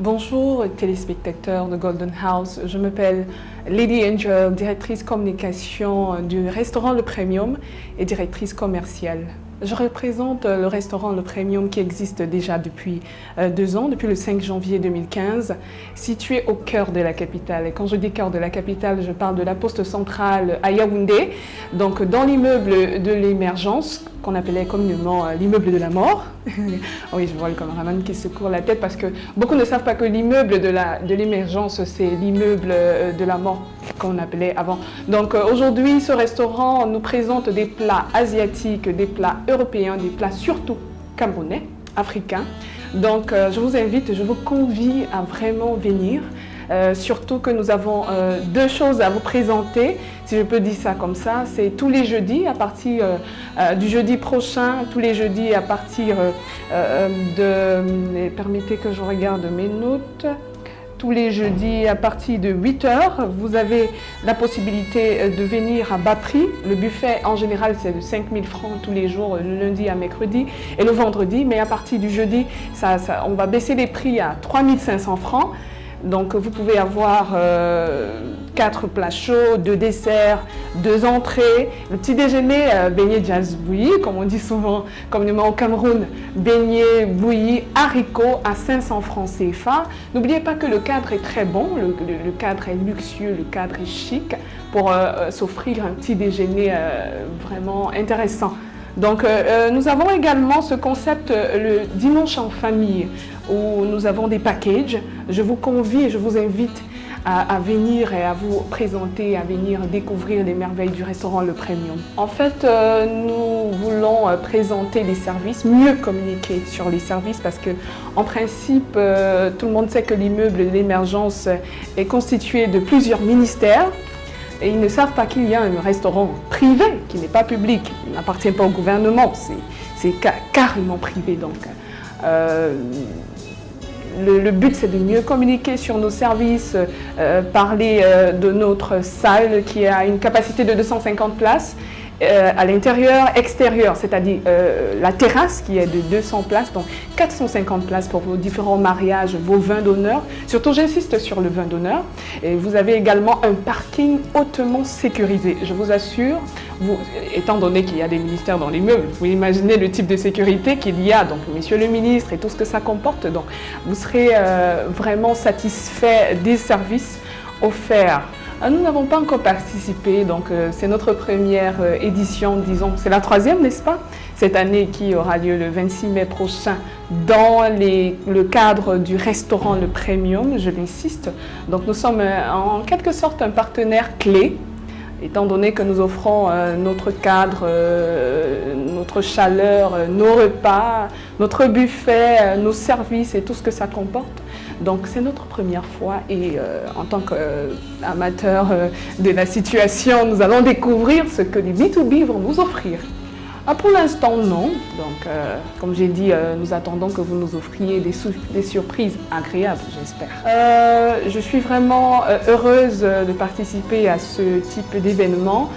Bonjour téléspectateurs de Golden House, je m'appelle Lady Angel, directrice communication du restaurant Le Premium et directrice commerciale. Je représente le restaurant Le Premium qui existe déjà depuis 2 ans, depuis le 5 janvier 2015, situé au cœur de la capitale. Et quand je dis cœur de la capitale, je parle de la poste centrale à Yaoundé, donc dans l'immeuble de l'émergence, qu'on appelait communément l'immeuble de la mort. Oui, je vois le caméraman qui se court la tête parce que beaucoup ne savent pas que l'immeuble de l'émergence, c'est l'immeuble de la mort qu'on appelait avant. Donc aujourd'hui, ce restaurant nous présente des plats asiatiques, des plats européens, des plats surtout camerounais, africains. Donc je vous invite, je vous convie à vraiment venir. Surtout que nous avons 2 choses à vous présenter, si je peux dire ça comme ça. C'est tous les jeudis, à partir du jeudi prochain, tous les jeudis à partir de... Permettez que je regarde mes notes. Tous les jeudis à partir de 8 h, vous avez la possibilité de venir à bas prix. Le buffet en général c'est de 5 000 francs tous les jours, le lundi à mercredi et le vendredi. Mais à partir du jeudi, on va baisser les prix à 3 500 francs. Donc vous pouvez avoir 4 plats chauds, 2 desserts, 2 entrées. Le petit déjeuner, beignet jazz bouilli, comme on dit souvent communément au Cameroun, beignet bouilli, haricots à 500 francs CFA. N'oubliez pas que le cadre est très bon, le cadre est luxueux, le cadre est chic pour s'offrir un petit déjeuner vraiment intéressant. Donc nous avons également ce concept le dimanche en famille où nous avons des packages. Je vous convie et je vous invite à venir et à vous présenter, à venir découvrir les merveilles du restaurant Le Premium. En fait, nous voulons présenter les services, mieux communiquer sur les services parce que en principe, tout le monde sait que l'immeuble de l'émergence est constitué de plusieurs ministères. Et ils ne savent pas qu'il y a un restaurant privé qui n'est pas public, il n'appartient pas au gouvernement, c'est carrément privé. Donc, le but c'est de mieux communiquer sur nos services, parler de notre salle qui a une capacité de 250 places. À l'intérieur, extérieur, c'est-à-dire la terrasse qui est de 200 places, donc 450 places pour vos différents mariages, vos vins d'honneur. Surtout, j'insiste sur le vin d'honneur. Et vous avez également un parking hautement sécurisé. Je vous assure, étant donné qu'il y a des ministères dans l'immeuble, vous pouvez imaginer le type de sécurité qu'il y a, donc monsieur le ministre et tout ce que ça comporte. Donc, vous serez vraiment satisfait des services offerts. Nous n'avons pas encore participé, donc c'est notre première édition, disons, c'est la 3e, n'est-ce pas? Cette année qui aura lieu le 26 mai prochain dans le cadre du restaurant Le Premium, je l'insiste. Donc nous sommes en quelque sorte un partenaire clé, étant donné que nous offrons notre cadre, notre chaleur, nos repas, notre buffet, nos services et tout ce que ça comporte. Donc c'est notre première fois et en tant qu'amateur de la situation, nous allons découvrir ce que les B2B vont nous offrir. Pour l'instant, non. Donc, comme j'ai dit, nous attendons que vous nous offriez des surprises agréables, j'espère. Je suis vraiment heureuse de participer à ce type d'événement,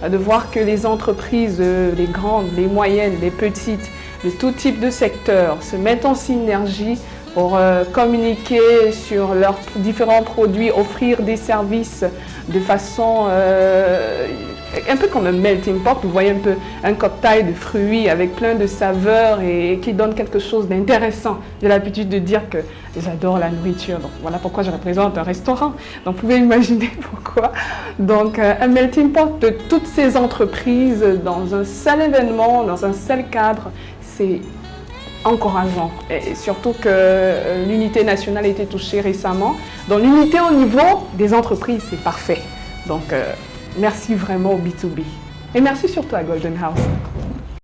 de voir que les entreprises, les grandes, les moyennes, les petites, de tout type de secteur se mettent en synergie pour communiquer sur leurs différents produits, offrir des services de façon un peu comme un melting pot. Vous voyez un peu un cocktail de fruits avec plein de saveurs et qui donne quelque chose d'intéressant. J'ai l'habitude de dire que j'adore la nourriture, donc voilà pourquoi je représente un restaurant. Donc vous pouvez imaginer pourquoi. Donc un melting pot de toutes ces entreprises dans un seul événement, dans un seul cadre, c'est encourageant. Et surtout que l'unité nationale a été touchée récemment. Donc l'unité au niveau des entreprises, c'est parfait. Donc merci vraiment au B2B. Et merci surtout à Golden House.